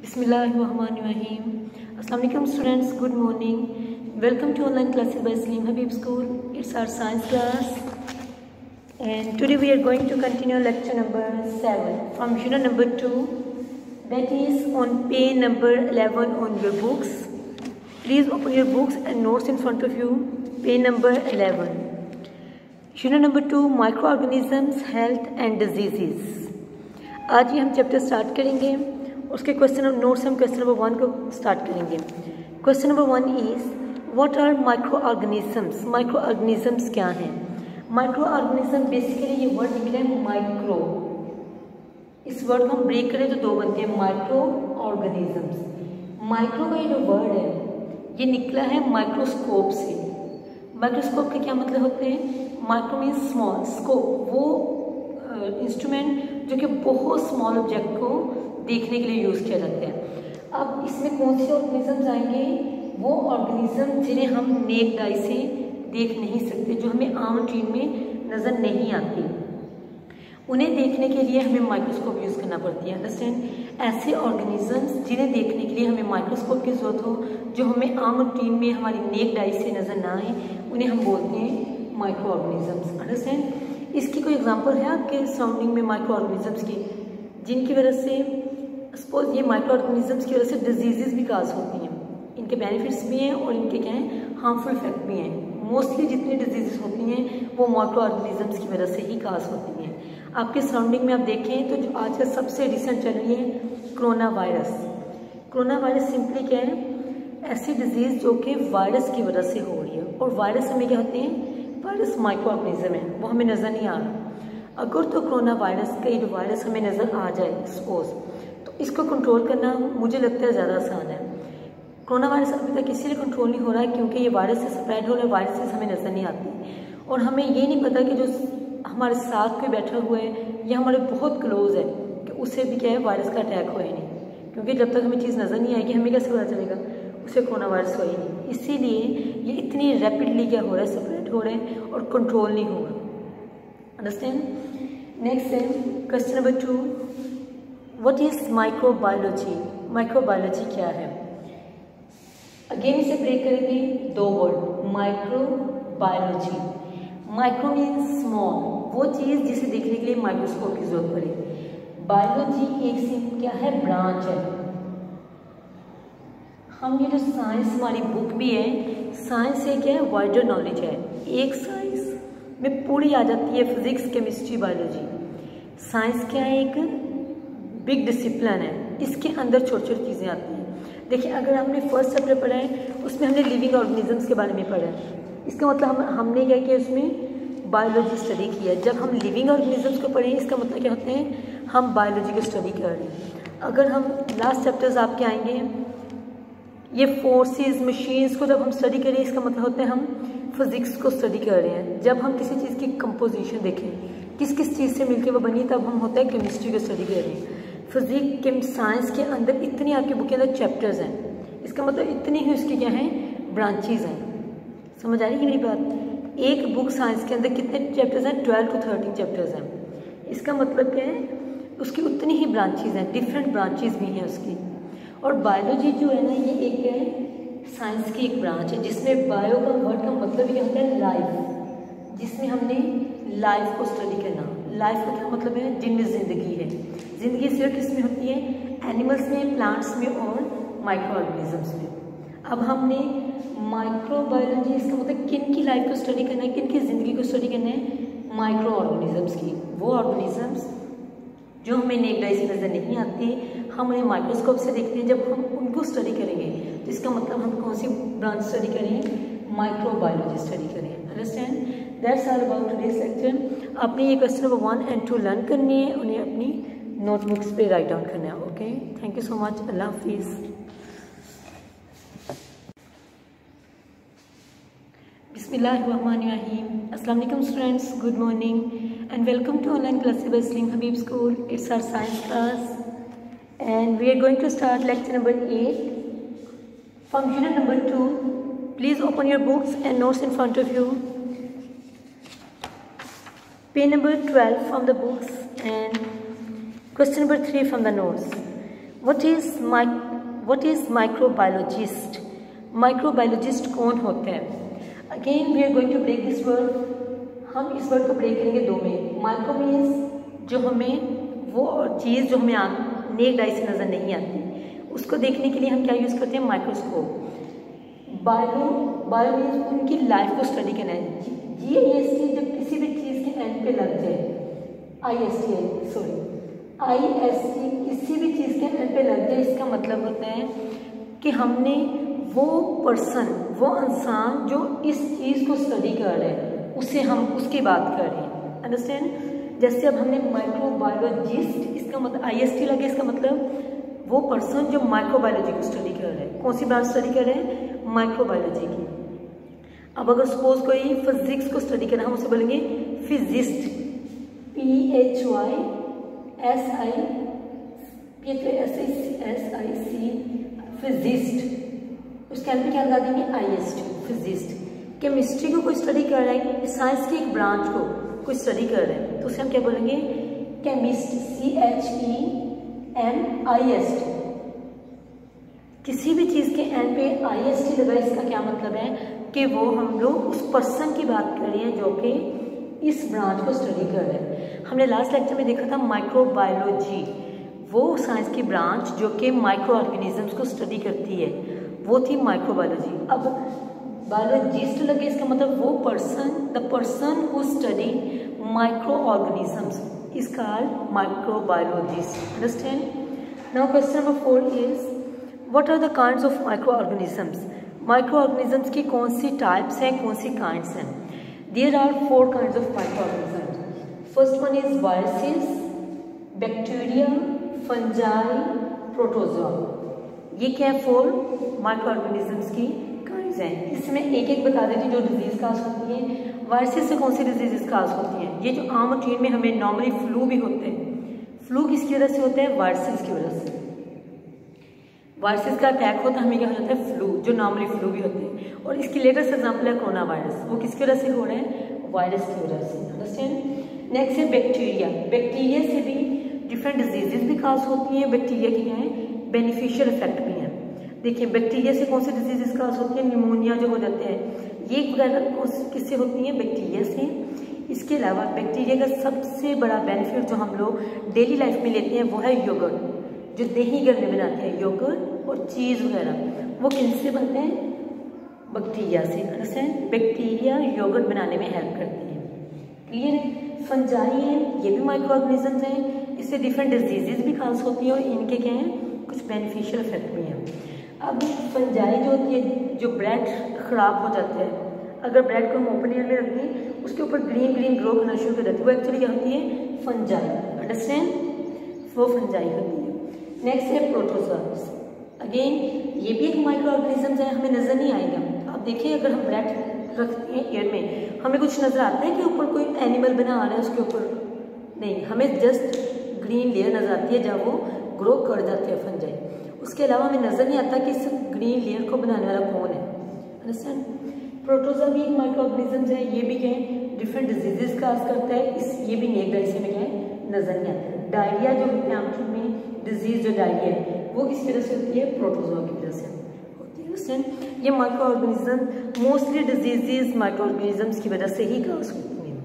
Bismillahirrahmanirrahim. Assalamu alaikum students, good morning. Welcome to online classes by Salim Habib School. It's our science class and today we are going to continue lecture number 7 from unit number 2, that is on page number 11 on your books. Please open your books and notes in front of you, page number 11. Unit number 2, microorganisms, health and diseases. आज ही हम chapter start करेंगे। उसके question note से हम question number 1 को start करेंगे। Question number 1 is what are micro organisms. Micro organisms क्या हैं? माइक्रो ऑर्गेनिज्म बेसिकली ये वर्ड निकला है माइक्रो। इस वर्ड को हम ब्रेक करें तो 2 बनते हैं, माइक्रो ऑर्गेनिजम्स। माइक्रो का ये जो वर्ड है ये निकला है माइक्रोस्कोप से। माइक्रोस्कोप के क्या मतलब होते हैं? माइक्रो मीन्स स्मॉल, स्कोप वो इंस्ट्रूमेंट जो कि बहुत स्मॉल ऑब्जेक्ट को देखने के लिए यूज़ किया जाता है। अब इसमें कौन से ऑर्गेनिजम्स आएंगे? वो ऑर्गेनिज्म जिन्हें हम नेक्ड आई से देख नहीं सकते, जो हमें आम ट्रीट में नज़र नहीं आती, उन्हें देखने के लिए हमें माइक्रोस्कोप यूज़ करना पड़ती है। अंडरस्टैंड? ऐसे ऑर्गेनिजम्स जिन्हें देखने के लिए हमें माइक्रोस्कोप की ज़रूरत हो, जो हमें आम रूटीन में हमारी नेक्ड आई से नज़र ना आए, उन्हें हम बोलते हैं माइक्रो ऑर्गेनिजम्स। अंडरस्टैंड? इसकी कोई एग्जांपल है आपके सराउंडिंग में माइक्रो ऑर्गेनिजम्स की, जिनकी वजह से सपोज ये माइक्रो ऑर्गेनिजम्स की वजह से डिजीजेस भी काज होती हैं। इनके बेनिफिट्स भी हैं और इनके क्या हैं, हार्मफुल इफेक्ट भी हैं। मोस्टली जितनी डिजीजेस होती हैं वो माइक्रो ऑर्गेनिजम्स की वजह से ही काज होती हैं। आपके सराउंडिंग में आप देखें तो जो आज का सबसे रिसेंट चल रही है corona virus. Corona virus simply क्या है? ऐसी डिजीज़ जो कि वायरस की वजह से हो रही है, और वायरस हमें क्या होते हैं? वायरस माइक्रो ऑर्गेनिज्म है, वो हमें नज़र नहीं आ रहा। अगर तो कोरोना वायरस का ये जो वायरस हमें नज़र आ जाए सपोज, तो इसको कंट्रोल करना मुझे लगता है ज़्यादा आसान है। कोरोना वायरस अभी तक इसीलिए कंट्रोल नहीं हो रहा है क्योंकि ये वायरस से स्प्रेड हो रहा है, वायरसेस हमें नज़र नहीं आती, और हमें ये नहीं पता कि जो हमारे साथ कोई बैठा हुआ है या हमारे बहुत क्लोज है कि उससे भी क्या है वायरस का अटैक हो ही नहीं, क्योंकि जब तक हमें चीज़ नज़र नहीं आएगी हमें कैसे पता चलेगा उसे कोरोना वायरस हो ही नहीं। इसीलिए ये इतनी रैपिडली क्या हो रहा है, स्प्रेड हो रहा है और कंट्रोल नहीं हो रहा। अंडरस्टैंड? नेक्स्ट है question number 2, what is microbiology. Microbiology क्या है? अगेन इसे ब्रेक करेंगे 2 word, microbiology. Micro means small, वो चीज़ जिसे देखने के लिए माइक्रोस्कोप की जरूरत पड़े। बायोलॉजी एक सिर्फ क्या है, ब्रांच है। हम ये जो साइंस हमारी बुक भी है, साइंस से क्या है, वाइडर नॉलेज है। एक साइंस में पूरी आ जाती है फिजिक्स, केमिस्ट्री, बायोलॉजी। साइंस क्या है? एक बिग डिसिप्लिन है, इसके अंदर छोटी छोटी चीज़ें आती हैं। देखिए अगर हमने फर्स्ट चैप्टर पढ़ा है उसमें हमने लिविंग ऑर्गेनिजम्स के बारे में पढ़ा है, इसका मतलब हमने क्या किया, उसमें बायोलॉजी स्टडी किया। जब हम लिविंग ऑर्गेनिजम्स को पढ़ें इसका मतलब क्या होते हैं, हम बायोलॉजी को स्टडी कर रहे हैं। अगर हम लास्ट चैप्टर्स आपके आएंगे, ये फोर्सेस, मशीन्स को जब हम स्टडी करें इसका मतलब होता है हम फिजिक्स को स्टडी कर रहे हैं। जब हम किसी चीज़ की कंपोजिशन देखें, किस किस चीज़ से मिलकर वो बनी, तब हम होता है केमिस्ट्री को स्टडी कर रहे हैं। फिजिक्स साइंस के अंदर इतनी आपकी बुक के अंदर चैप्टर्स हैं, इसका मतलब इतनी ही उसकी क्या है, ब्रांचेज हैं। समझ आ रही है मेरी बात? एक बुक साइंस के अंदर कितने चैप्टर्स हैं? 12 to 13 चैप्टर्स हैं। इसका मतलब क्या है, उसकी उतनी ही ब्रांचेज हैं, डिफरेंट ब्रांचेज भी हैं उसकी। और बायोलॉजी जो है ना, ये एक है साइंस की एक ब्रांच है, जिसमें बायो का वर्ड का मतलब ये होता है लाइफ, जिसमें हमने लाइफ को स्टडी करना। लाइफ का क्या मतलब है? जिनमें ज़िंदगी है। ज़िंदगी सिर्फ किसमें होती है? एनिमल्स में, प्लांट्स में और माइक्रो ऑर्गेनिजम्स में। अब हमने माइक्रोबायोलॉजी, इसका मतलब किन की लाइफ को स्टडी करना है, किन की ज़िंदगी को स्टडी करना है? माइक्रो ऑर्गेनिजम्स की। वो ऑर्गेनिजम्स जो हमें नेक्ड आई से नज़र नहीं आती, हम उन्हें माइक्रोस्कोप से देखते हैं। जब हम उनको स्टडी करेंगे तो इसका मतलब हम कौन सी ब्रांच स्टडी करें? माइक्रोबायोलॉजी स्टडी करें। Understand? That's all about today's lecture. आपने ये क्वेश्चन नंबर 1 and 2 लर्न करनी है, उन्हें अपनी नोटबुक्स पे राइट डाउन करना है। Okay, thank you so much. Allah हाफिज़। Bismillahirrahmanirrahim. Assalamu alaikum students, good morning and welcome to online classes by Salim Habib School. It's our science class and we are going to start lecture number 8 from unit number 2. Please open your books and notes in front of you. Page number 12 from the books and question number 3 from the notes. What is microbiologist? Microbiologist कौन होते हैं? Again we are going to break this word. हम इस word को break करेंगे दो में। Micro means जो हमें वो चीज़ जो हमें नेक्ड आई से नज़र नहीं आती, उसको देखने के लिए हम क्या यूज़ करते हैं? माइक्रोस्कोप। बायो मीन्स उनकी लाइफ को स्टडी करना है। GIST जब किसी भी चीज़ के एंड पे लग जाए, IST किसी भी चीज़ के एंड पे लग जाए, इसका मतलब होता है कि हमने वो पर्सन, वो इंसान जो इस चीज़ को स्टडी कर रहे हैं, उसे हम उसकी बात कर रहे हैं। अंडरस्टैंड? जैसे अब हमने माइक्रोबायोलॉजिस्ट, इसका मतलब IST लगे, इसका मतलब वो पर्सन जो माइक्रोबायोलॉजी को स्टडी कर रहे हैं। कौन सी ब्रांच स्टडी कर रहे हैं? माइक्रोबायोलॉजी की। अब अगर सपोज कोई फिजिक्स को स्टडी कर रहा है, हम उसे बोलेंगे फिजिस्ट, PHYSIC, फिजिस्ट। उसके अंदर क्या लगा देंगे? IST, physicist. केमिस्ट्री को कोई स्टडी कर रहा है, साइंस की एक ब्रांच को कोई स्टडी कर रहे हैं, तो उसे हम क्या बोलेंगे? Chemist, CHEMIST। किसी भी चीज़ के एंड पे IST लगा, इसका क्या मतलब है कि वो हम लोग उस पर्सन की बात कर रहे हैं जो कि इस ब्रांच को स्टडी कर रहे हैं। हमने लास्ट लेक्चर में देखा था माइक्रोबायोलॉजी, वो साइंस की ब्रांच जो कि माइक्रो ऑर्गेनिजम्स को स्टडी करती है, वो थी माइक्रोबायोलॉजी। अब बायोलॉजिस्ट लगे, इसका मतलब वो person, the person who study micro organisms is called microbiologist. Understand? Now question number 4 is what are the kinds of micro organisms? Micro organisms की कौन सी टाइप्स हैं, कौन सी काइंड्स हैं? There are 4 kinds of micro organisms. First one is viruses, bacteria, fungi, protozoa. ये क्या है? 4 माइक्रो ऑर्गेनिजम्स की काइंड्स हैं। इसमें एक एक बता देती जो डिजीज काज होती है। वायरसेस से कौन सी डिजीज काज होती हैं? ये जो आम रूटीन में हमें नॉर्मली फ्लू भी होते हैं, फ्लू किसकी वजह से होता है? वायरसेस की वजह से। वायरसेस का अटैक होता है, हमें क्या हो जाता है? फ्लू, जो नॉर्मली फ्लू भी होते हैं। और इसकी लेटेस्ट एग्जांपल है कोरोना वायरस। वो किसकी वजह से हो रहे हैं? वायरस की वजह से। अंडरस्टैंड? नेक्स्ट है बैक्टीरिया। बैक्टीरिया से भी डिफरेंट डिजीजेज भी काज होती हैं। बैक्टीरिया की क्या है? बेनिफिशियल इफेक्ट भी है। देखिए बैक्टीरिया से कौन सी डिजीजेज काज होती है? निमोनिया जो हो जाते हैं, ये वगैरह किससे होती है? बैक्टीरिया से। इसके अलावा बैक्टीरिया का सबसे बड़ा बेनिफिट जो हम लोग डेली लाइफ में लेते हैं वो है योगर्ट, जो दही घर में बनाते हैं, योगर्ट और चीज़ वगैरह, वो किनसे बनते हैं? बैक्टीरिया से। अंडरस्टैंड? बैक्टीरिया योगर्ट बनाने में हेल्प करती है। क्लियर है? फंजाई हैं, ये भी माइक्रो ऑर्गेनिजम्स हैं। इससे डिफरेंट डिजीजेज भी खास होती हैं और इनके क्या हैं? कुछ बेनिफिशियल इफेक्ट भी हैं। अब फंजाई जो होती है, जो ब्रेड ख़राब हो जाता है, अगर ब्रेड को हम ओपन एयर में रख दें, उसके ऊपर ग्रीन ग्रीन ग्रो करना शुरू कर देती है, वो एक्चुअली क्या होती है? फंजाई। अंडरस्टैंड? वो फंजाई होती है। नेक्स्ट है प्रोटोजोआस। अगेन ये भी एक माइक्रो ऑर्गेनिजम्स है, हमें नजर नहीं आएगा। आप देखिए अगर हम ब्रेड रखते हैं एयर में, हमें कुछ नजर आता है कि ऊपर कोई एनिमल बना आ रहा है उसके ऊपर? नहीं, हमें जस्ट ग्रीन लेयर नजर आती है जब वो ग्रो कर जाते हैं फंजाई। उसके अलावा हमें नजर नहीं आता कि इस ग्रीन लेयर को बनाने वाला कौन है। अंडरस्टैंड? प्रोटोजोआ भी एक माइक्रो ऑर्गेनिजम्स है। ये भी क्या है? डिफरेंट डिजीजेस काज करता है। ये भी नेक्ड आई से में क्या है? नजर नहीं आता। डायरिया जो होते हैं आमतौर में डिजीज, जो डायरिया है वो किस वजह से होती है? प्रोटोजोआ की वजह से होती है। अंडरस्टैंड? ये micro organism mostly diseases micro organisms की वजह से ही काज होती हैं।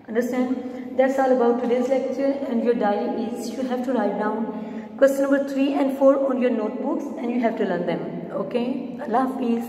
Understand? That's all about today's lecture and your diary is you have to write down question number 3 and 4 on your notebooks and you have to learn them. Okay? Allah Hafiz.